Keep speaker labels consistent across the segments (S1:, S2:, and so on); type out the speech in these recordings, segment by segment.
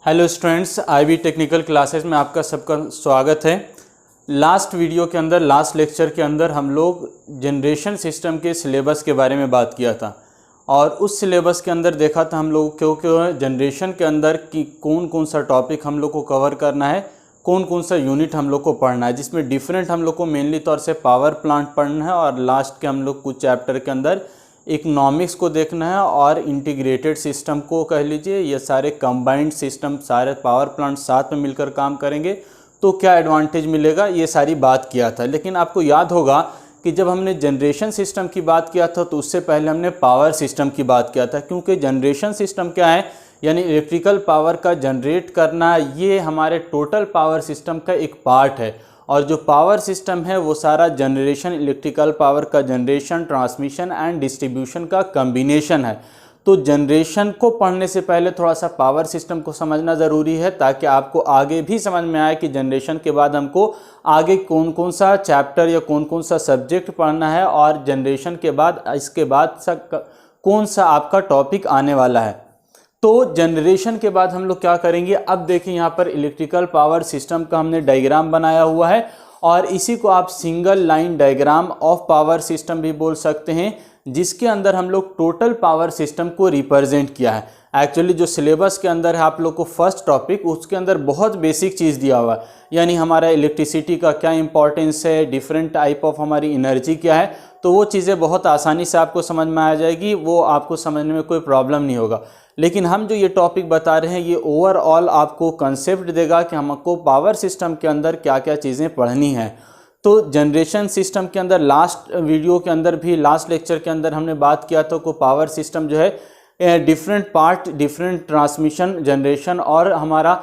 S1: Hello students, IV technical classes में आपका सबका स्वागत है। लास्ट वीडियो के अंदर, लास्ट लेक्चर के अंदर हम लोग जनरेशन सिस्टम के सिलेबस के बारे में बात किया था और उस सिलेबस के अंदर देखा था हम लोग क्योंकि जनरेशन के अंदर कि कौन कौन सा टॉपिक हम लोग को कवर करना है, कौन कौन सा यूनिट हम लोग को पढ़ना है, जिसमें डिफरेंट हम लोग को मेनली तौर से पावर प्लांट पढ़ना है और लास्ट के हम लोग कुछ चैप्टर के अंदर इकोनॉमिक्स को देखना है और इंटीग्रेटेड सिस्टम को कह लीजिए। ये सारे कंबाइंड सिस्टम, सारे पावर प्लांट साथ में मिलकर काम करेंगे तो क्या एडवांटेज मिलेगा, ये सारी बात किया था। लेकिन आपको याद होगा कि जब हमने जनरेशन सिस्टम की बात किया था तो उससे पहले हमने पावर सिस्टम की बात किया था, क्योंकि जनरेशन सिस्टम क्या है, यानी इलेक्ट्रिकल पावर का जनरेट करना, ये हमारे टोटल पावर सिस्टम का एक पार्ट है। और जो पावर सिस्टम है वो सारा जनरेशन, इलेक्ट्रिकल पावर का जनरेशन, ट्रांसमिशन एंड डिस्ट्रीब्यूशन का कॉम्बिनेशन है। तो जनरेशन को पढ़ने से पहले थोड़ा सा पावर सिस्टम को समझना ज़रूरी है, ताकि आपको आगे भी समझ में आए कि जनरेशन के बाद हमको आगे कौन कौन सा चैप्टर या कौन कौन सा सब्जेक्ट पढ़ना है और जनरेशन के बाद इसके बाद कौन सा आपका टॉपिक आने वाला है। तो जनरेशन के बाद हम लोग क्या करेंगे, अब देखिए यहाँ पर इलेक्ट्रिकल पावर सिस्टम का हमने डायग्राम बनाया हुआ है और इसी को आप single line diagram of power system भी बोल सकते हैं, जिसके अंदर हम लोग टोटल पावर सिस्टम को रिप्रेजेंट किया है। एक्चुअली जो सिलेबस के अंदर है आप लोग को फर्स्ट टॉपिक, उसके अंदर बहुत बेसिक चीज़ दिया हुआ है, यानी हमारा इलेक्ट्रिसिटी का क्या इंपॉर्टेंस है, डिफरेंट टाइप ऑफ हमारी एनर्जी क्या है, तो वो चीज़ें बहुत आसानी से आपको समझ में आ जाएगी, वो आपको समझने में कोई प्रॉब्लम नहीं होगा। लेकिन हम जो ये टॉपिक बता रहे हैं ये ओवरऑल आपको कंसेप्ट देगा कि हमको पावर सिस्टम के अंदर क्या क्या चीज़ें पढ़नी है। तो जनरेशन सिस्टम के अंदर लास्ट वीडियो के अंदर भी, लास्ट लेक्चर के अंदर हमने बात किया था कि पावर सिस्टम जो है different part, different transmission, generation और हमारा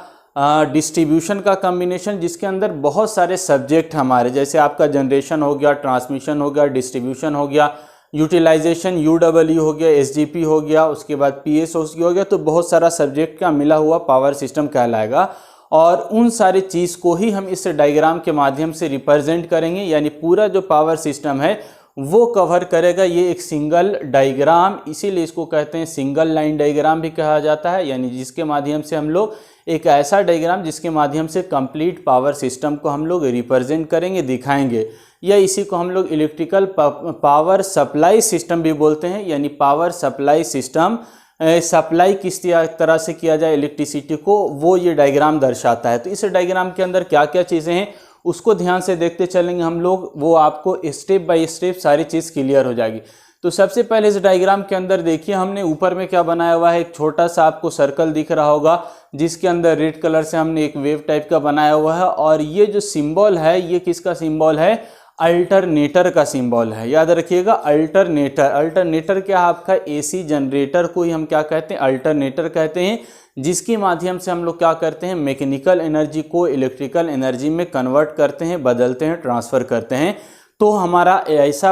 S1: डिस्ट्रीब्यूशन का कॉम्बिनेशन, जिसके अंदर बहुत सारे सब्जेक्ट हमारे, जैसे आपका जनरेशन हो गया, ट्रांसमिशन हो गया, डिस्ट्रीब्यूशन हो गया, यूटिलाइजेशन यूडब्ल्यू हो गया, एसजीपी हो गया, उसके बाद पीएसओसी हो गया, तो बहुत सारा सब्जेक्ट का मिला हुआ पावर सिस्टम कहलाएगा। और उन सारी चीज़ को ही हम इस डायग्राम के माध्यम से रिप्रेजेंट करेंगे, यानी पूरा जो पावर सिस्टम है वो कवर करेगा ये एक सिंगल डायग्राम, इसीलिए इसको कहते हैं सिंगल लाइन डायग्राम भी कहा जाता है, यानी जिसके माध्यम से हम लोग एक ऐसा डायग्राम जिसके माध्यम से कंप्लीट पावर सिस्टम को हम लोग रिप्रेजेंट करेंगे, दिखाएंगे, या इसी को हम लोग इलेक्ट्रिकल पावर सप्लाई सिस्टम भी बोलते हैं, यानी पावर सप्लाई सिस्टम, सप्लाई किस तरह से किया जाए इलेक्ट्रिसिटी को, वो ये डायग्राम दर्शाता है। तो इस डायग्राम के अंदर क्या क्या चीज़ें हैं उसको ध्यान से देखते चलेंगे हम लोग, वो आपको स्टेप बाय स्टेप सारी चीज़ क्लियर हो जाएगी। तो सबसे पहले इस डायग्राम के अंदर देखिए हमने ऊपर में क्या बनाया हुआ है, एक छोटा सा आपको सर्कल दिख रहा होगा जिसके अंदर रेड कलर से हमने एक वेव टाइप का बनाया हुआ है, और ये जो सिंबल है ये किसका सिंबल है, अल्टरनेटर का सिंबल है। याद रखिएगा अल्टरनेटर, अल्टरनेटर क्या है आपका एसी जनरेटर को ही हम क्या कहते हैं, अल्टरनेटर कहते हैं, जिसके माध्यम से हम लोग क्या करते हैं, मैकेनिकल एनर्जी को इलेक्ट्रिकल एनर्जी में कन्वर्ट करते हैं, बदलते हैं, ट्रांसफ़र करते हैं। तो हमारा ऐसा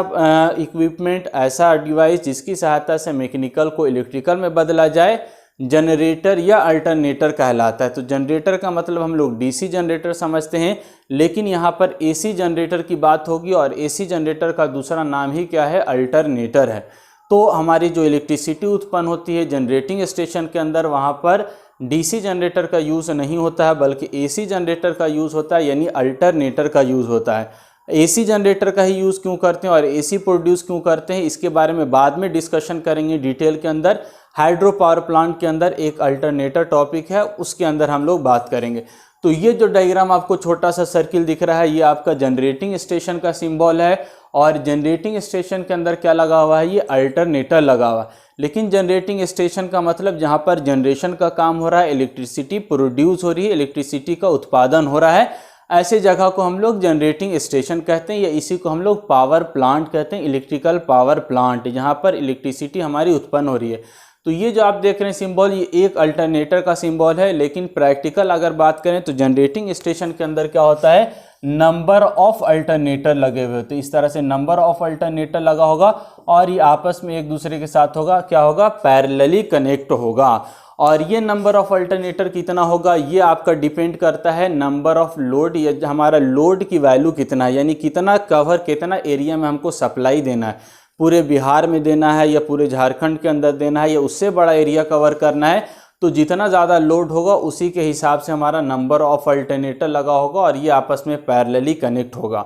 S1: इक्विपमेंट, ऐसा डिवाइस जिसकी सहायता से मैकेनिकल को इलेक्ट्रिकल में बदला जाए, जनरेटर या अल्टरनेटर कहलाता है। तो जनरेटर का मतलब हम लोग डीसी जनरेटर समझते हैं, लेकिन यहाँ पर एसी जनरेटर की बात होगी और एसी जनरेटर का दूसरा नाम ही क्या है, अल्टरनेटर है। तो हमारी जो इलेक्ट्रिसिटी उत्पन्न होती है जनरेटिंग स्टेशन के अंदर, वहाँ पर डीसी जनरेटर का यूज़ नहीं होता है बल्कि एसी जनरेटर का यूज़ होता है, यानी अल्टरनेटर का यूज़ होता है। एसी जनरेटर का ही यूज़ क्यों करते हैं और एसी प्रोड्यूस क्यों करते हैं, इसके बारे में बाद में डिस्कशन करेंगे डिटेल के अंदर। हाइड्रो पावर प्लांट के अंदर एक अल्टरनेटर टॉपिक है, उसके अंदर हम लोग बात करेंगे। तो ये जो डायग्राम आपको छोटा सा सर्किल दिख रहा है ये आपका जनरेटिंग स्टेशन का सिंबल है, और जनरेटिंग स्टेशन के अंदर क्या लगा हुआ है, ये अल्टरनेटर लगा हुआ है। लेकिन जनरेटिंग स्टेशन का मतलब जहाँ पर जनरेशन का काम हो रहा है, इलेक्ट्रिसिटी प्रोड्यूस हो रही है, इलेक्ट्रिसिटी का उत्पादन हो रहा है, ऐसे जगह को हम लोग जनरेटिंग स्टेशन कहते हैं, या इसी को हम लोग पावर प्लांट कहते हैं, इलेक्ट्रिकल पावर प्लांट, जहाँ पर इलेक्ट्रिसिटी हमारी उत्पन्न हो रही है। तो ये जो आप देख रहे हैं सिंबल, ये एक अल्टरनेटर का सिंबल है। लेकिन प्रैक्टिकल अगर बात करें तो जनरेटिंग स्टेशन के अंदर क्या होता है, नंबर ऑफ अल्टरनेटर लगे हुए। तो इस तरह से नंबर ऑफ अल्टरनेटर लगा होगा और ये आपस में एक दूसरे के साथ होगा, क्या होगा, पैरेलली कनेक्ट होगा। और ये नंबर ऑफ अल्टरनेटर कितना होगा, ये आपका डिपेंड करता है नंबर ऑफ लोड, या हमारा लोड की वैल्यू कितना है, यानी कितना कवर, कितना एरिया में हमको सप्लाई देना है, पूरे बिहार में देना है या पूरे झारखंड के अंदर देना है या उससे बड़ा एरिया कवर करना है। तो जितना ज़्यादा लोड होगा उसी के हिसाब से हमारा नंबर ऑफ अल्टरनेटर लगा होगा और ये आपस में पैरेलली कनेक्ट होगा।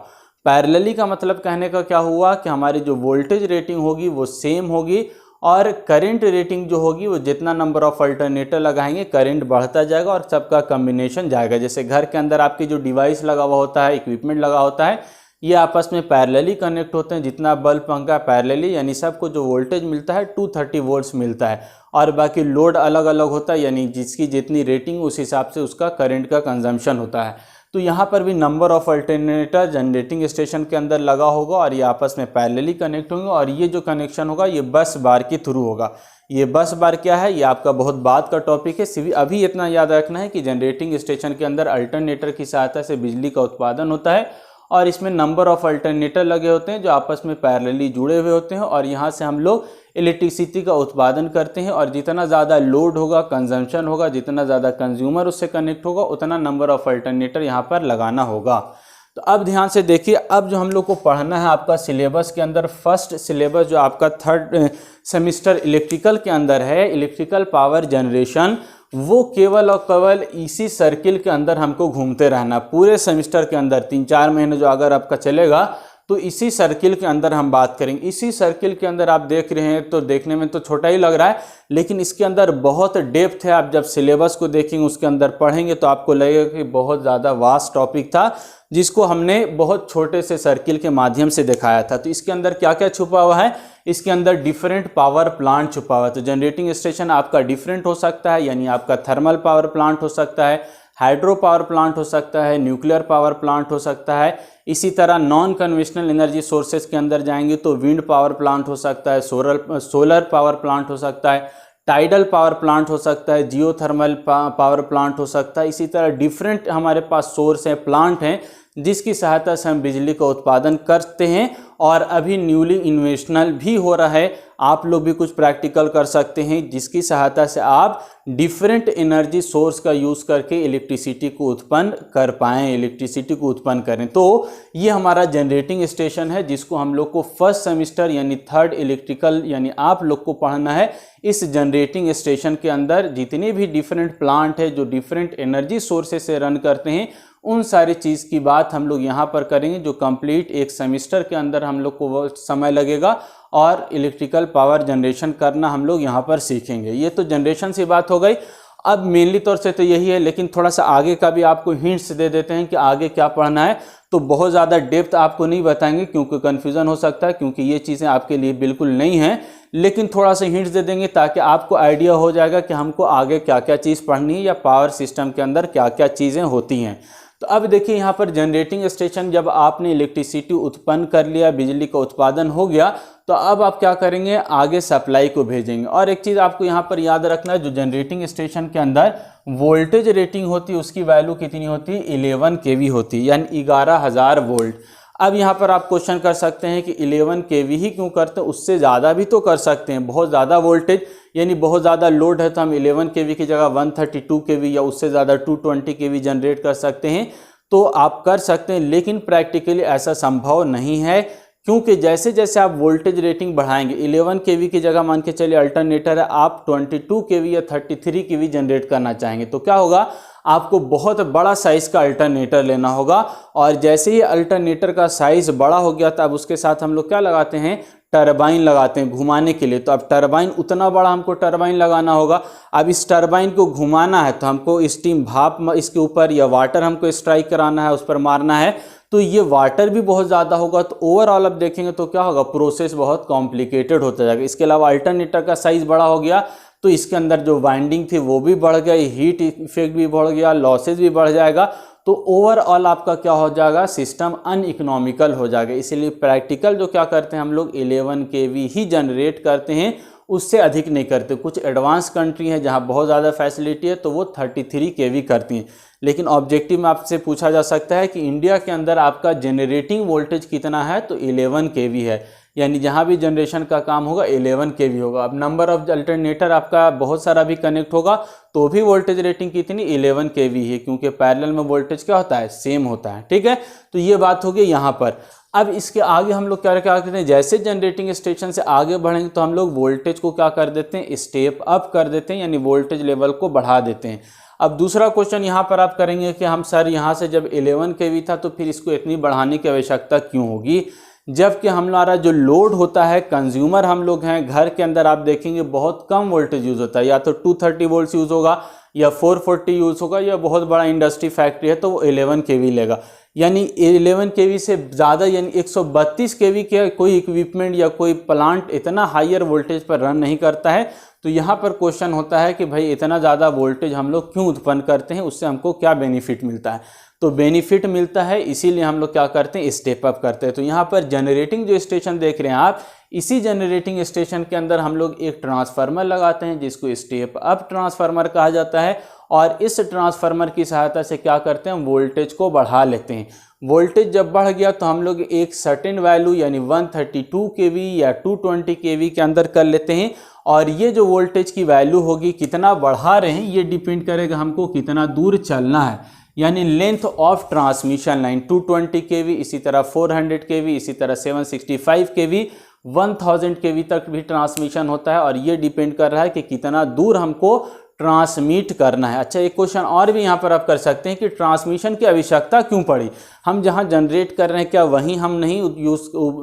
S1: पैरेलली का मतलब कहने का क्या हुआ कि हमारी जो वोल्टेज रेटिंग होगी वो सेम होगी और करंट रेटिंग जो होगी वो जितना नंबर ऑफ अल्टरनेटर लगाएंगे करंट बढ़ता जाएगा और सबका कॉम्बिनेशन जाएगा। जैसे घर के अंदर आपकी जो डिवाइस लगा हुआ होता है, इक्विपमेंट लगा होता है, ये आपस में पैरेलली कनेक्ट होते हैं। जितना बल्ब पंखा पैरेलली यानी सबको जो वोल्टेज मिलता है 230 वोल्ट्स मिलता है और बाकी लोड अलग अलग होता है, यानी जिसकी जितनी रेटिंग उस हिसाब से उसका करंट का कंजम्पशन होता है। तो यहाँ पर भी number of alternator generating station के अंदर लगा होगा और ये आपस में पैरेलली कनेक्ट होंगे और ये जो कनेक्शन होगा ये बस बार के थ्रू होगा। ये बस बार क्या है, ये आपका बहुत बाद का टॉपिक है। अभी इतना याद रखना है कि जनरेटिंग स्टेशन के अंदर अल्टरनेटर की सहायता से बिजली का उत्पादन होता है और इसमें नंबर ऑफ अल्टरनेटर लगे होते हैं जो आपस में पैरेलली जुड़े हुए होते हैं और यहाँ से हम लोग इलेक्ट्रिसिटी का उत्पादन करते हैं और जितना ज़्यादा लोड होगा, कंजम्पशन होगा, जितना ज़्यादा कंज्यूमर उससे कनेक्ट होगा उतना नंबर ऑफ अल्टरनेटर यहाँ पर लगाना होगा। तो अब ध्यान से देखिए, अब जो हम लोग को पढ़ना है आपका सिलेबस के अंदर फर्स्ट सिलेबस जो आपका थर्ड सेमिस्टर इलेक्ट्रिकल के अंदर है, इलेक्ट्रिकल पावर जनरेशन, वो केवल और केवल इसी सर्किल के अंदर हमको घूमते रहना पूरे सेमिस्टर के अंदर। 3-4 महीने जो अगर आपका चलेगा तो इसी सर्किल के अंदर हम बात करेंगे। इसी सर्किल के अंदर आप देख रहे हैं तो देखने में तो छोटा ही लग रहा है, लेकिन इसके अंदर बहुत डेप्थ है। आप जब सिलेबस को देखेंगे उसके अंदर पढ़ेंगे तो आपको लगेगा कि बहुत ज़्यादा वास्ट टॉपिक था जिसको हमने बहुत छोटे से सर्किल के माध्यम से दिखाया था। तो इसके अंदर क्या क्या छुपा हुआ है, इसके अंदर डिफरेंट पावर प्लांट छुपा हुआ है। तो जनरेटिंग स्टेशन आपका डिफरेंट हो सकता है, यानी आपका थर्मल पावर प्लांट हो सकता है, हाइड्रो पावर प्लांट हो सकता है, न्यूक्लियर पावर प्लांट हो सकता है। इसी तरह नॉन कन्वेंशनल एनर्जी सोर्सेज के अंदर जाएंगे तो विंड पावर प्लांट हो सकता है, सोलर पावर प्लांट हो सकता है, टाइडल पावर प्लांट हो सकता है, जियोथर्मल पावर प्लांट हो सकता है। इसी तरह डिफरेंट हमारे पास सोर्स हैं, प्लांट हैं जिसकी सहायता से हम बिजली का उत्पादन करते हैं और अभी न्यूली इन्वेंशनल भी हो रहा है। आप लोग भी कुछ प्रैक्टिकल कर सकते हैं जिसकी सहायता से आप डिफरेंट एनर्जी सोर्स का यूज़ करके इलेक्ट्रिसिटी को उत्पन्न कर पाएँ, इलेक्ट्रिसिटी को उत्पन्न करें। तो ये हमारा जनरेटिंग स्टेशन है जिसको हम लोग को फर्स्ट सेमिस्टर यानी थर्ड इलेक्ट्रिकल यानी आप लोग को पढ़ना है। इस जनरेटिंग स्टेशन के अंदर जितने भी डिफरेंट प्लांट है जो डिफरेंट एनर्जी सोर्सेस से रन करते हैं उन सारी चीज़ की बात हम लोग यहाँ पर करेंगे, जो कंप्लीट एक सेमिस्टर के अंदर हम लोग को वो समय लगेगा और इलेक्ट्रिकल पावर जनरेशन करना हम लोग यहाँ पर सीखेंगे। ये तो जनरेशन से बात हो गई। अब मेनली तौर से तो यही है, लेकिन थोड़ा सा आगे का भी आपको हिंट्स दे देते हैं कि आगे क्या पढ़ना है। तो बहुत ज़्यादा डेप्थ आपको नहीं बताएंगे क्योंकि कन्फ्यूज़न हो सकता है, क्योंकि ये चीज़ें आपके लिए बिल्कुल नहीं हैं, लेकिन थोड़ा सा हिंट्स दे देंगे ताकि आपको आइडिया हो जाएगा कि हमको आगे क्या क्या चीज़ पढ़नी है या पावर सिस्टम के अंदर क्या क्या चीज़ें होती हैं। तो अब देखिए यहाँ पर जनरेटिंग स्टेशन, जब आपने इलेक्ट्रिसिटी उत्पन्न कर लिया, बिजली का उत्पादन हो गया, तो अब आप क्या करेंगे, आगे सप्लाई को भेजेंगे। और एक चीज़ आपको यहाँ पर याद रखना है, जो जनरेटिंग स्टेशन के अंदर वोल्टेज रेटिंग होती है उसकी वैल्यू कितनी होती है, 11 kV होती है, यानी 11,000 वोल्ट। अब यहाँ पर आप क्वेश्चन कर सकते हैं कि 11 kV ही क्यों करते हैं, उससे ज़्यादा भी तो कर सकते हैं। बहुत ज़्यादा वोल्टेज यानी बहुत ज़्यादा लोड है तो हम 11 kV की जगह 132 kV या उससे ज़्यादा 220 kV जनरेट कर सकते हैं, तो आप कर सकते हैं। लेकिन प्रैक्टिकली ऐसा संभव नहीं है, क्योंकि जैसे जैसे आप वोल्टेज रेटिंग बढ़ाएंगे, 11 kV की जगह मान के चलिए अल्टरनेटर है, आप 22 kV या 33 kV जनरेट करना चाहेंगे तो क्या होगा, आपको बहुत बड़ा साइज़ का अल्टरनेटर लेना होगा। और जैसे ही अल्टरनेटर का साइज़ बड़ा हो गया तब उसके साथ हम लोग क्या लगाते हैं, टरबाइन लगाते हैं घुमाने के लिए। तो अब टरबाइन उतना बड़ा हमको टरबाइन लगाना होगा। अब इस टरबाइन को घुमाना है तो हमको स्टीम भाप इसके ऊपर या वाटर हमको स्ट्राइक कराना है, उस पर मारना है, तो ये वाटर भी बहुत ज़्यादा होगा। तो ओवरऑल अब देखेंगे तो क्या होगा, प्रोसेस बहुत कॉम्प्लिकेटेड होता जाएगा। इसके अलावा अल्टरनेटर का साइज़ बड़ा हो गया तो इसके अंदर जो वाइंडिंग थी वो भी बढ़ गई, हीट इफेक्ट भी बढ़ गया, लॉसेज भी बढ़ जाएगा। तो ओवरऑल आपका क्या हो जाएगा, सिस्टम अनइकोनॉमिकल हो जाएगा। इसीलिए प्रैक्टिकल जो क्या करते हैं हम लोग 11 kV ही जनरेट करते हैं, उससे अधिक नहीं करते। कुछ एडवांस कंट्री है जहां बहुत ज़्यादा फैसिलिटी है तो वो 33 kV करती हैं। लेकिन ऑब्जेक्टिव में आपसे पूछा जा सकता है कि इंडिया के अंदर आपका जनरेटिंग वोल्टेज कितना है, तो 11 kV है, यानी जहाँ भी जनरेशन का काम होगा 11 kV होगा। अब नंबर ऑफ अल्टरनेटर आपका बहुत सारा भी कनेक्ट होगा तो भी वोल्टेज रेटिंग कितनी, 11 kV है, क्योंकि पैरेलल में वोल्टेज क्या होता है, सेम होता है। ठीक है, तो ये बात होगी यहाँ पर। अब इसके आगे हम लोग क्या करते हैं, जैसे जनरेटिंग स्टेशन से आगे बढ़ेंगे तो हम लोग वोल्टेज को क्या कर देते हैं, स्टेप अप कर देते हैं, यानी वोल्टेज लेवल को बढ़ा देते हैं। अब दूसरा क्वेश्चन यहाँ पर आप करेंगे कि हम सर यहाँ से जब 11 kV था तो फिर इसको इतनी बढ़ाने की आवश्यकता क्यों होगी, जबकि हमारा जो लोड होता है, कंज्यूमर हम लोग हैं, घर के अंदर आप देखेंगे बहुत कम वोल्टेज यूज़ होता है, या तो 230 वोल्ट यूज़ होगा या 440 यूज़ होगा, या बहुत बड़ा इंडस्ट्री फैक्ट्री है तो वो 11 kV लेगा। यानी 11 kV से ज़्यादा यानी 132 kV के कोई इक्विपमेंट या कोई प्लांट इतना हायर वोल्टेज पर रन नहीं करता है। तो यहाँ पर क्वेश्चन होता है कि भाई इतना ज़्यादा वोल्टेज हम लोग क्यों उत्पन्न करते हैं, उससे हमको क्या बेनिफिट मिलता है। तो बेनिफिट मिलता है, इसीलिए हम लोग क्या करते हैं, स्टेप अप करते हैं। तो यहाँ पर जनरेटिंग जो स्टेशन देख रहे हैं आप, इसी जनरेटिंग स्टेशन के अंदर हम लोग एक ट्रांसफार्मर लगाते हैं जिसको स्टेप अप ट्रांसफार्मर कहा जाता है, और इस ट्रांसफार्मर की सहायता से क्या करते हैं, वोल्टेज को बढ़ा लेते हैं। वोल्टेज जब बढ़ गया तो हम लोग एक सर्टेन वैल्यू यानी 132 kV या 220 kV के अंदर कर लेते हैं, और ये जो वोल्टेज की वैल्यू होगी, कितना बढ़ा रहे हैं ये डिपेंड करेगा हमको कितना दूर चलना है, यानी length of transmission line 220 kV, इसी तरह 400 kV, इसी तरह 765 kV, 1000 kV तक भी ट्रांसमिशन होता है, और ये डिपेंड कर रहा है कि कितना दूर हमको ट्रांसमिट करना है। अच्छा, एक क्वेश्चन और भी यहाँ पर आप कर सकते हैं कि ट्रांसमिशन की आवश्यकता क्यों पड़ी, हम जहाँ जनरेट कर रहे हैं क्या वहीं हम नहीं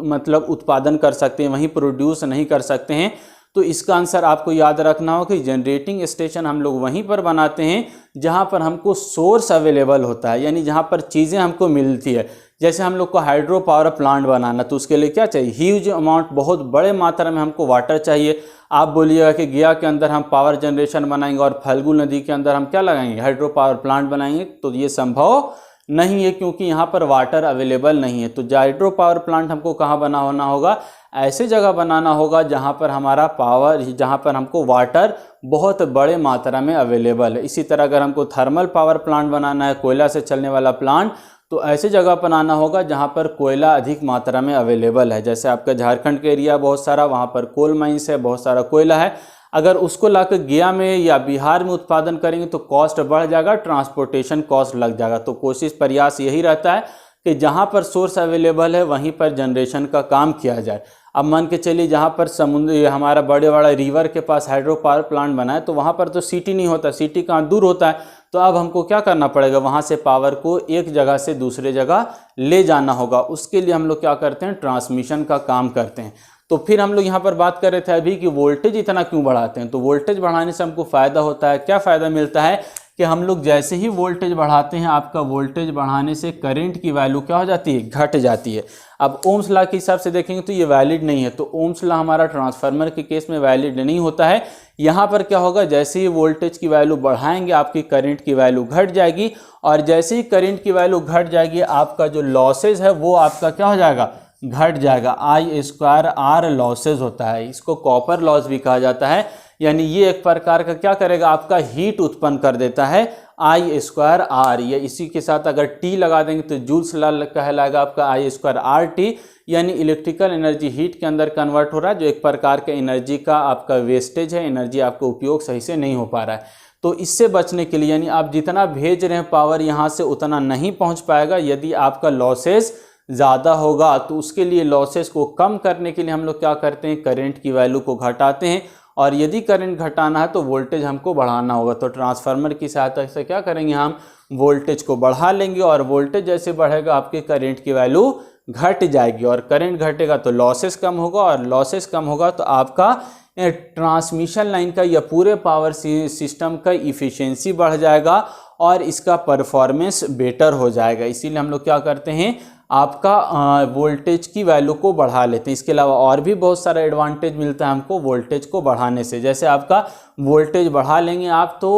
S1: मतलब उत्पादन कर सकते हैं, वहीं प्रोड्यूस नहीं कर सकते हैं। तो इसका आंसर आपको याद रखना होगा कि जनरेटिंग स्टेशन हम लोग वहीं पर बनाते हैं जहाँ पर हमको सोर्स अवेलेबल होता है, यानी जहाँ पर चीज़ें हमको मिलती है। जैसे हम लोग को हाइड्रो पावर प्लांट बनाना, तो उसके लिए क्या चाहिए, ह्यूज अमाउंट, बहुत बड़े मात्रा में हमको वाटर चाहिए। आप बोलिएगा कि गया के अंदर हम पावर जनरेशन बनाएंगे और फल्गु नदी के अंदर हम क्या लगाएंगे, हाइड्रो पावर प्लांट बनाएंगे, तो ये संभव नहीं है क्योंकि यहाँ पर वाटर अवेलेबल नहीं है। तो हाइड्रो पावर प्लांट हमको कहाँ बनाना होगा, ऐसे जगह बनाना होगा जहाँ पर हमारा पावर, जहाँ पर हमको वाटर बहुत बड़े मात्रा में अवेलेबल है। इसी तरह अगर हमको थर्मल पावर प्लांट बनाना है, कोयला से चलने वाला प्लांट, तो ऐसे जगह बनाना होगा जहाँ पर कोयला अधिक मात्रा में अवेलेबल है। जैसे आपका झारखंड के एरिया बहुत सारा, वहाँ पर कोल माइंस है, बहुत सारा कोयला है। अगर उसको लाकर गया में या बिहार में उत्पादन करेंगे तो कॉस्ट बढ़ जाएगा, ट्रांसपोर्टेशन कॉस्ट लग जाएगा। तो कोशिश प्रयास यही रहता है कि जहाँ पर सोर्स अवेलेबल है वहीं पर जनरेशन का काम किया जाए। अब मान के चलिए जहाँ पर समुद्र, हमारा बड़े बड़ा रिवर के पास हाइड्रो पावर प्लांट बना है, तो वहाँ पर तो सिटी नहीं होता, सिटी कहाँ दूर होता है। तो अब हमको क्या करना पड़ेगा, वहाँ से पावर को एक जगह से दूसरे जगह ले जाना होगा। उसके लिए हम लोग क्या करते हैं, ट्रांसमिशन का काम करते हैं। तो फिर हम लोग यहाँ पर बात कर रहे थे अभी कि वोल्टेज इतना क्यों बढ़ाते हैं। तो वोल्टेज बढ़ाने से हमको फ़ायदा होता है, क्या फ़ायदा मिलता है कि हम लोग जैसे ही वोल्टेज बढ़ाते हैं, आपका वोल्टेज बढ़ाने से करंट की वैल्यू क्या हो जाती है, घट जाती है। अब ओम्स लॉ के हिसाब से देखेंगे तो ये वैलिड नहीं है, तो ओम्स लॉ हमारा ट्रांसफार्मर के केस में वैलिड नहीं होता है। यहाँ पर क्या होगा, जैसे ही वोल्टेज की वैल्यू बढ़ाएंगे आपकी करंट की वैल्यू घट जाएगी, और जैसे ही करंट की वैल्यू घट जाएगी आपका जो लॉसेज है वो आपका क्या हो जाएगा, घट जाएगा। I²R लॉसेज होता है, इसको कॉपर लॉस भी कहा जाता है। यानी ये एक प्रकार का क्या करेगा, आपका हीट उत्पन्न कर देता है, I²R। या इसी के साथ अगर T लगा देंगे तो जूल्स लॉ कहलाएगा आपका I²RT, यानी इलेक्ट्रिकल एनर्जी हीट के अंदर कन्वर्ट हो रहा है, जो एक प्रकार का एनर्जी का आपका वेस्टेज है, एनर्जी आपका उपयोग सही से नहीं हो पा रहा है। तो इससे बचने के लिए, यानी आप जितना भेज रहे हैं पावर यहाँ से उतना नहीं पहुँच पाएगा। यदि आपका लॉसेस ज़्यादा होगा तो उसके लिए लॉसेस को कम करने के लिए हम लोग क्या करते हैं, करंट की वैल्यू को घटाते हैं। और यदि करंट घटाना है तो वोल्टेज हमको बढ़ाना होगा, तो ट्रांसफार्मर की सहायता से क्या करेंगे, हम वोल्टेज को बढ़ा लेंगे, और वोल्टेज जैसे बढ़ेगा आपके करंट की वैल्यू घट जाएगी, और करंट घटेगा तो लॉसेस कम होगा, और लॉसेस कम होगा तो आपका ट्रांसमिशन लाइन का या पूरे पावर सिस्टम का इफ़िशियंसी बढ़ जाएगा और इसका परफॉर्मेंस बेटर हो जाएगा। इसीलिए हम लोग क्या करते हैं, आपका वोल्टेज की वैल्यू को बढ़ा लेते हैं। इसके अलावा और भी बहुत सारा एडवांटेज मिलता है हमको वोल्टेज को बढ़ाने से। जैसे आपका वोल्टेज बढ़ा लेंगे आप तो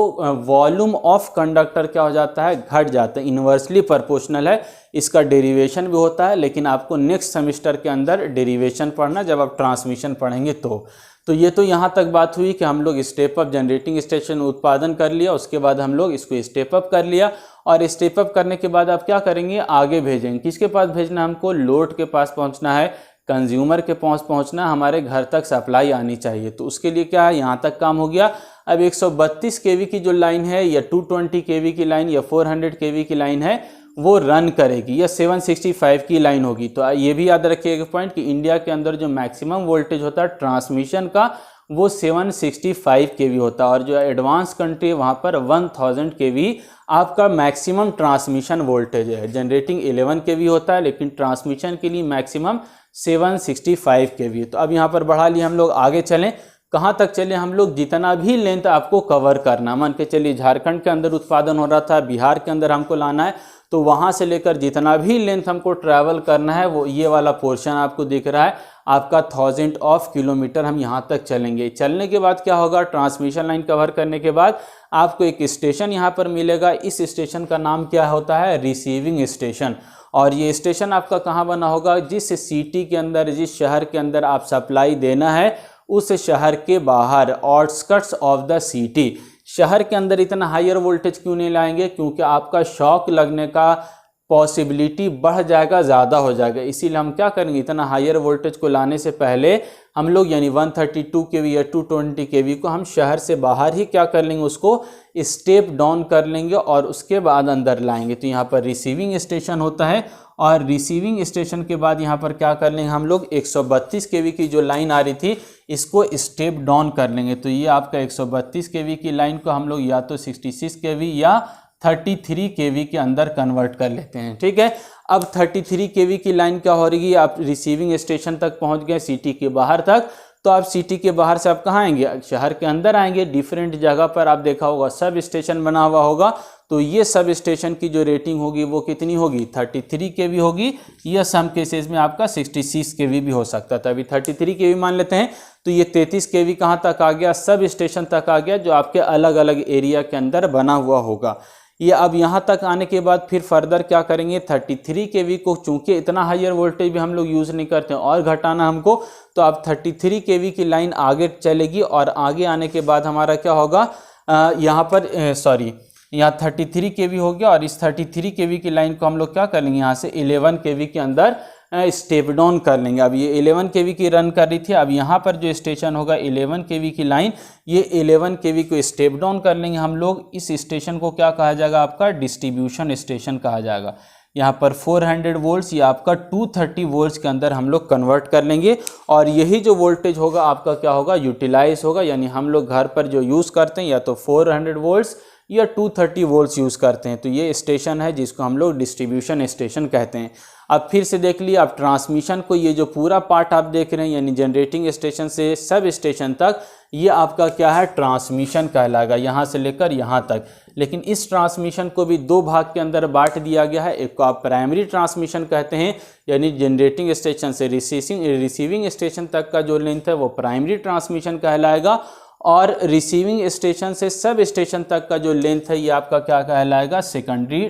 S1: वॉल्यूम ऑफ कंडक्टर क्या हो जाता है, घट जाता है, इन्वर्सली प्रोपोर्शनल है। इसका डेरिवेशन भी होता है, लेकिन आपको नेक्स्ट सेमेस्टर के अंदर डेरिवेशन पढ़ना जब आप ट्रांसमिशन पढ़ेंगे तो ये तो यहाँ तक बात हुई कि हम लोग स्टेप अप जनरेटिंग स्टेशन उत्पादन कर लिया, उसके बाद हम लोग इसको स्टेप अप कर लिया, और स्टेप अप करने के बाद आप क्या करेंगे, आगे भेजेंगे। किसके पास भेजना है, हमको लोड के पास पहुँचना है, कंज्यूमर के पास पहुँचना, हमारे घर तक सप्लाई आनी चाहिए। तो उसके लिए क्या है, यहाँ तक काम हो गया। अब 132 kV की जो लाइन है, या 220 kV की लाइन, या 400 kV की लाइन है, वो रन करेगी, या 765 की लाइन होगी। तो ये भी याद रखिएगा पॉइंट कि इंडिया के अंदर जो मैक्सिमम वोल्टेज होता है ट्रांसमिशन का वो 765 kV होता है, और जो एडवांस कंट्री है वहाँ पर 1000 kV आपका मैक्सिमम ट्रांसमिशन वोल्टेज है। जनरेटिंग 11 kV होता है, लेकिन ट्रांसमिशन के लिए मैक्सिमम 765 kV। तो अब यहाँ पर बढ़ा लिए हम लोग, आगे चलें। कहाँ तक चले हम लोग, जितना भी लेंथ आपको कवर करना, मान के चलिए झारखंड के अंदर उत्पादन हो रहा था, बिहार के अंदर हमको लाना है, तो वहाँ से लेकर जितना भी लेंथ हमको ट्रैवल करना है, वो ये वाला पोर्शन आपको दिख रहा है आपका 1000 ऑफ किलोमीटर हम यहाँ तक चलेंगे। चलने के बाद क्या होगा, ट्रांसमिशन लाइन कवर करने के बाद आपको एक स्टेशन यहाँ पर मिलेगा। इस स्टेशन का नाम क्या होता है, रिसीविंग स्टेशन। और ये स्टेशन आपका कहाँ बना होगा, जिस सिटी के अंदर, जिस शहर के अंदर आप सप्लाई देना है उस शहर के बाहर, आउटस्कर्ट्स ऑफ द सिटी। शहर के अंदर इतना हायर वोल्टेज क्यों नहीं लाएंगे, क्योंकि आपका शॉक लगने का पॉसिबिलिटी बढ़ जाएगा, ज़्यादा हो जाएगा। इसीलिए हम क्या करेंगे, इतना हायर वोल्टेज को लाने से पहले हम लोग यानी 132 kV या 220 kV को हम शहर से बाहर ही क्या कर लेंगे, उसको स्टेप डाउन कर लेंगे और उसके बाद अंदर लाएंगे। तो यहाँ पर रिसीविंग स्टेशन होता है, और रिसीविंग स्टेशन के बाद यहाँ पर क्या कर लेंगे हम लोग, 132 kV की जो लाइन आ रही थी इसको स्टेप डाउन कर लेंगे। तो ये आपका 132 kV की लाइन को हम लोग या तो 66 kV या 33 kV के अंदर कन्वर्ट कर लेते हैं। ठीक है, अब 33 kV की लाइन क्या हो रही है, आप रिसीविंग स्टेशन तक पहुंच गए, सिटी के बाहर तक। तो आप सिटी के बाहर से आप कहाँ आएंगे, शहर के अंदर आएंगे। डिफरेंट जगह पर आप देखा होगा सब स्टेशन बना हुआ होगा, तो ये सब स्टेशन की जो रेटिंग होगी वो कितनी होगी, 33 kV होगी, या सम केसेस में आपका 66 kV भी हो सकता था। अभी 33 kV मान लेते हैं। तो ये 33 kV कहाँ तक आ गया, सब स्टेशन तक आ गया, जो आपके अलग अलग एरिया के अंदर बना हुआ होगा। ये अब यहाँ तक आने के बाद फिर फर्दर क्या करेंगे, 33 kV को, चूंकि इतना हायर वोल्टेज भी हम लोग यूज़ नहीं करते हैं और घटाना हमको, तो अब 33 kV की लाइन आगे चलेगी। और आगे आने के बाद हमारा क्या होगा, यहाँ पर यहाँ 33 kV हो गया, और इस 33 kV की लाइन को हम लोग क्या कर लेंगे, यहाँ से 11 kV के अंदर स्टेप डाउन कर लेंगे। अब ये 11 kV की रन कर रही थी, अब यहाँ पर जो स्टेशन होगा 11 kV की लाइन, ये 11 kV को स्टेप डाउन कर लेंगे हम लोग। इस स्टेशन को क्या कहा जाएगा, आपका डिस्ट्रीब्यूशन स्टेशन कहा जाएगा। यहाँ पर 400 वोल्ट्स या आपका 230 वोल्ट्स के अंदर हम लोग कन्वर्ट कर लेंगे, और यही जो वोल्टेज होगा आपका क्या होगा, यूटिलाइज होगा। यानी हम लोग घर पर जो यूज़ करते हैं या तो 400 वोल्ट्स या 230 वोल्ट्स यूज़ करते हैं। तो ये स्टेशन है जिसको हम लोग डिस्ट्रीब्यूशन स्टेशन कहते हैं। अब फिर से देख लिए, अब ट्रांसमिशन को, ये जो पूरा पार्ट आप देख रहे हैं यानी जनरेटिंग स्टेशन से सब स्टेशन तक, ये आपका क्या है, ट्रांसमिशन कहलाएगा, यहाँ से लेकर यहाँ तक। लेकिन इस ट्रांसमिशन को भी दो भाग के अंदर बांट दिया गया है। एक को आप प्राइमरी ट्रांसमिशन कहते हैं, यानी जनरेटिंग स्टेशन से रिसीविंग स्टेशन तक का जो लेंथ है वो प्राइमरी ट्रांसमिशन कहलाएगा, और रिसीविंग स्टेशन से सब स्टेशन तक का जो लेंथ है ये आपका क्या कहलाएगा, सेकेंडरी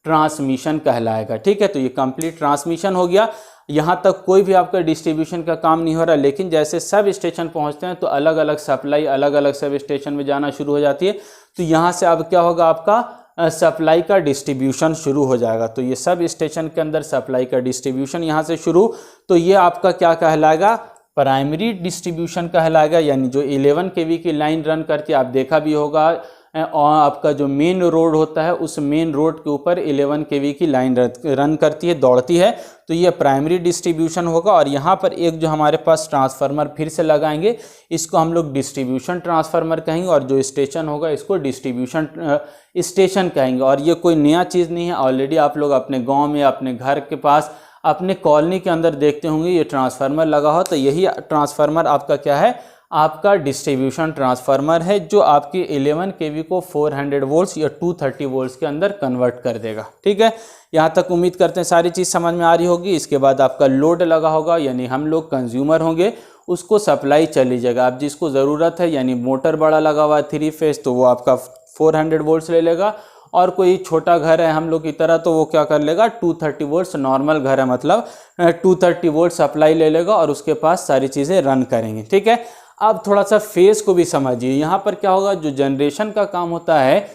S1: ट्रांसमिशन कहलाएगा। ठीक है, तो ये कंप्लीट ट्रांसमिशन हो गया। यहाँ तक कोई भी आपका डिस्ट्रीब्यूशन का काम नहीं हो रहा, लेकिन जैसे सब स्टेशन पहुँचते हैं तो अलग अलग सप्लाई अलग अलग सब स्टेशन में जाना शुरू हो जाती है। तो यहाँ से अब क्या होगा, आपका सप्लाई का डिस्ट्रीब्यूशन शुरू हो जाएगा। तो ये सब स्टेशन के अंदर सप्लाई का डिस्ट्रीब्यूशन यहाँ से शुरू, तो ये आपका क्या कहलाएगा, प्राइमरी डिस्ट्रीब्यूशन कहलाएगा। यानी जो 11 kV की लाइन रन करती है, आप देखा भी होगा, और आपका जो मेन रोड होता है उस मेन रोड के ऊपर 11 kV की लाइन रन करती है, दौड़ती है। तो ये प्राइमरी डिस्ट्रीब्यूशन होगा। और यहाँ पर एक जो हमारे पास ट्रांसफार्मर फिर से लगाएंगे, इसको हम लोग डिस्ट्रीब्यूशन ट्रांसफार्मर कहेंगे, और जो स्टेशन होगा इसको डिस्ट्रीब्यूशन स्टेशन कहेंगे। और ये कोई नया चीज़ नहीं है, ऑलरेडी आप लोग अपने गाँव में, अपने घर के पास, अपने कॉलोनी के अंदर देखते होंगे ये ट्रांसफार्मर लगा हो। तो यही ट्रांसफार्मर आपका क्या है, आपका डिस्ट्रीब्यूशन ट्रांसफार्मर है, जो आपकी 11 kV को 400 वोल्ट्स या 230 वोल्ट्स के अंदर कन्वर्ट कर देगा। ठीक है, यहाँ तक उम्मीद करते हैं सारी चीज़ समझ में आ रही होगी। इसके बाद आपका लोड लगा होगा, यानी हम लोग कंज्यूमर होंगे, उसको सप्लाई चली जाएगा। अब जिसको ज़रूरत है, यानी मोटर बड़ा लगा हुआ है 3 फेज, तो वो आपका 400 वोल्ट्स ले लेगा। और कोई छोटा घर है हम लोग की तरह, तो वो क्या कर लेगा, 230 वोल्ट्स, नॉर्मल घर है मतलब 230 वोल्ट सप्लाई ले लेगा, और उसके पास सारी चीज़ें रन करेंगे। ठीक है, अब थोड़ा सा फेज को भी समझिए। यहाँ पर क्या होगा, जो जनरेशन का काम होता है,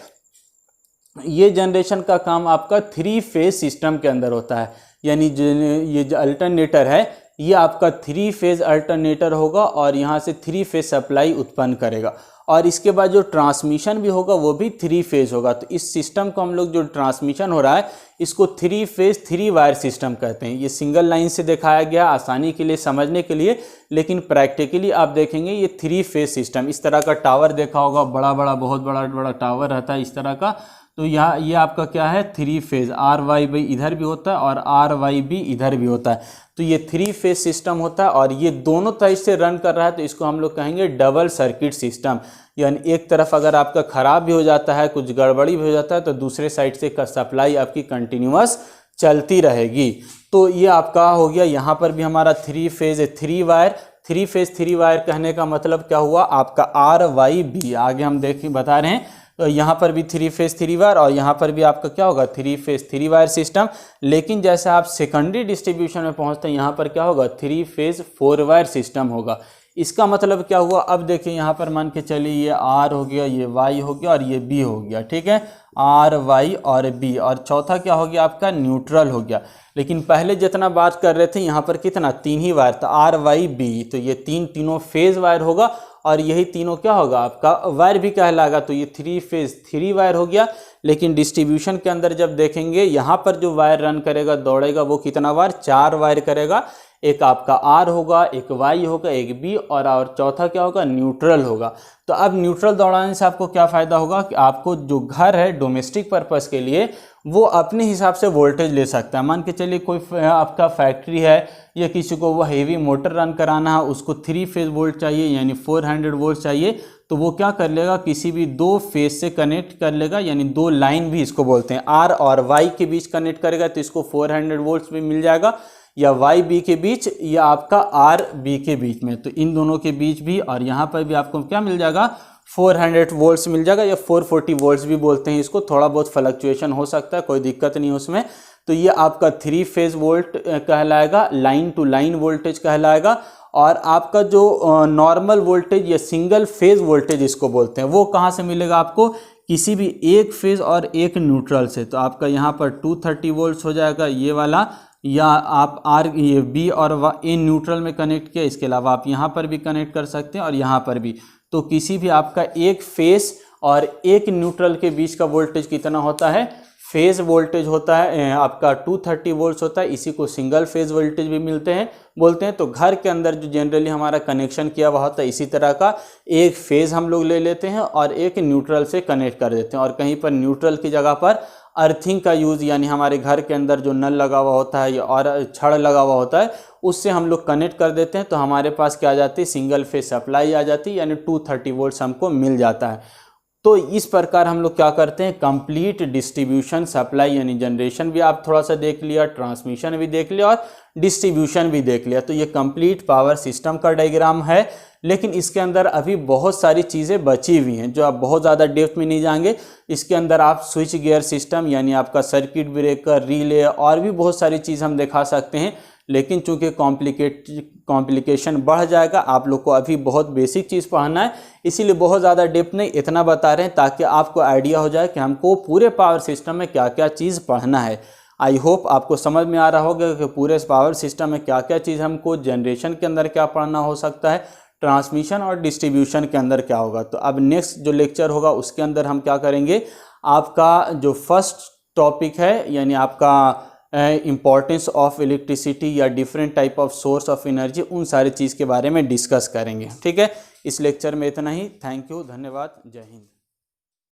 S1: ये जनरेशन का काम आपका 3 फेज सिस्टम के अंदर होता है। यानी ये जो अल्टरनेटर है, ये आपका 3 फेज अल्टरनेटर होगा, और यहाँ से 3 फेज सप्लाई उत्पन्न करेगा। और इसके बाद जो ट्रांसमिशन भी होगा वो भी 3 फेज होगा। तो इस सिस्टम को हम लोग जो ट्रांसमिशन हो रहा है इसको 3 फेज 3 वायर सिस्टम कहते हैं। ये सिंगल लाइन से दिखाया गया आसानी के लिए समझने के लिए, लेकिन प्रैक्टिकली आप देखेंगे ये 3 फेज सिस्टम। इस तरह का टावर देखा होगा, बड़ा बड़ा बहुत बड़ा बड़ा टावर रहता है इस तरह का। तो यहाँ ये आपका क्या है 3 फेज, आर वाई भी इधर भी होता है और आर वाई भी इधर भी होता है। तो ये 3 फेज सिस्टम होता है और ये दोनों तरह से रन कर रहा है, तो इसको हम लोग कहेंगे डबल सर्किट सिस्टम। यानी एक तरफ अगर आपका ख़राब भी हो जाता है, कुछ गड़बड़ी भी हो जाता है, तो दूसरे साइड से सप्लाई आपकी कंटिन्यूअस चलती रहेगी। तो ये आपका हो गया। यहाँ पर भी हमारा 3 फेज 3 वायर। 3 फेज 3 वायर कहने का मतलब क्या हुआ आपका आर वाई बी, आगे हम बता रहे हैं। तो यहाँ पर भी 3 फेज 3 वायर और यहाँ पर भी आपका क्या होगा 3 फेज 3 वायर सिस्टम। लेकिन जैसे आप सेकेंडरी डिस्ट्रीब्यूशन में पहुँचते हैं यहाँ पर क्या होगा 3 फेज 4 वायर सिस्टम होगा। इसका मतलब क्या हुआ, अब देखिए यहाँ पर मान के चलिए ये आर हो गया, ये वाई हो गया और ये बी हो गया, ठीक है, आर वाई और बी। और चौथा क्या हो गया आपका न्यूट्रल हो गया। लेकिन पहले जितना बात कर रहे थे यहाँ पर कितना 3 ही वायर था, आर वाई बी। तो ये तीनों फेज वायर होगा और यही तीनों क्या होगा आपका वायर भी कहलाएगा। तो ये 3 फेज 3 वायर हो गया। लेकिन डिस्ट्रीब्यूशन के अंदर जब देखेंगे यहाँ पर जो वायर रन करेगा दौड़ेगा वो कितना वायर 4 वायर करेगा। एक आपका आर होगा, एक वाई होगा, एक बी और चौथा क्या होगा न्यूट्रल होगा। तो अब न्यूट्रल दौड़ाने से आपको क्या फ़ायदा होगा कि आपको जो घर है डोमेस्टिक पर्पस के लिए वो अपने हिसाब से वोल्टेज ले सकता है। मान के चलिए कोई आपका फैक्ट्री है या किसी को वो हेवी मोटर रन कराना है, उसको 3 फेज वोल्ट चाहिए यानी 400 वोल्ट चाहिए, तो वो क्या कर लेगा किसी भी 2 फेज से कनेक्ट कर लेगा, यानी 2 लाइन भी इसको बोलते हैं, आर और वाई के बीच कनेक्ट करेगा तो इसको 400 वोल्ट भी मिल जाएगा, या वाई बी के बीच या आपका आर बी के बीच में, तो इन दोनों के बीच भी। और यहाँ पर भी आपको क्या मिल जाएगा 400 वोल्ट्स मिल जाएगा या 440 वोल्ट्स भी बोलते हैं इसको, थोड़ा बहुत फ्लक्चुएशन हो सकता है, कोई दिक्कत नहीं उसमें। तो ये आपका 3 फेज वोल्ट कहलाएगा, लाइन टू लाइन वोल्टेज कहलाएगा। और आपका जो नॉर्मल वोल्टेज या सिंगल फेज वोल्टेज इसको बोलते हैं, वो कहाँ से मिलेगा आपको किसी भी एक फेज और एक न्यूट्रल से। तो आपका यहाँ पर 230 वोल्ट्स हो जाएगा ये वाला, या आप आर ये बी और ए न्यूट्रल में कनेक्ट किया, इसके अलावा आप यहाँ पर भी कनेक्ट कर सकते हैं और यहाँ पर भी। तो किसी भी आपका एक फेस और एक न्यूट्रल के बीच का वोल्टेज कितना होता है, फेज वोल्टेज होता है आपका 230 वोल्ट्स होता है। इसी को सिंगल फेज वोल्टेज भी बोलते हैं। तो घर के अंदर जो जनरली हमारा कनेक्शन किया हुआ होता है इसी तरह का एक फेज हम लोग ले लेते हैं और एक न्यूट्रल से कनेक्ट कर देते हैं। और कहीं पर न्यूट्रल की जगह पर अर्थिंग का यूज़, यानी हमारे घर के अंदर जो नल लगा हुआ होता है और छड़ लगा हुआ होता है उससे हम लोग कनेक्ट कर देते हैं। तो हमारे पास क्या आ जाती है सिंगल फेज सप्लाई आ जाती है, यानी 230 वोल्ट्स हमको मिल जाता है। तो इस प्रकार हम लोग क्या करते हैं कंप्लीट डिस्ट्रीब्यूशन सप्लाई, यानी जनरेशन भी आप थोड़ा सा देख लिया, ट्रांसमिशन भी देख लिया और डिस्ट्रीब्यूशन भी देख लिया। तो ये कंप्लीट पावर सिस्टम का डायग्राम है। लेकिन इसके अंदर अभी बहुत सारी चीज़ें बची हुई हैं जो आप बहुत ज़्यादा डेप्थ में नहीं जाएंगे। इसके अंदर आप स्विच गियर सिस्टम यानी आपका सर्किट ब्रेकर, रिले और भी बहुत सारी चीज़ हम दिखा सकते हैं। लेकिन चूंकि कॉम्प्लिकेशन बढ़ जाएगा, आप लोग को अभी बहुत बेसिक चीज़ पढ़ना है, इसीलिए बहुत ज़्यादा डेप्थ नहीं, इतना बता रहे हैं ताकि आपको आइडिया हो जाए कि हमको पूरे पावर सिस्टम में क्या क्या चीज़ पढ़ना है। आई होप आपको समझ में आ रहा होगा कि पूरे पावर सिस्टम में क्या क्या चीज़ हमको जनरेशन के अंदर क्या पढ़ना हो सकता है, ट्रांसमिशन और डिस्ट्रीब्यूशन के अंदर क्या होगा। तो अब नेक्स्ट जो लेक्चर होगा उसके अंदर हम क्या करेंगे, आपका जो फर्स्ट टॉपिक है यानी आपका इम्पॉर्टेंस ऑफ इलेक्ट्रिसिटी या different type of source of energy, उन सारी चीज़ के बारे में डिस्कस करेंगे। ठीक है, इस लेक्चर में इतना ही। थैंक यू, धन्यवाद, जय हिंद।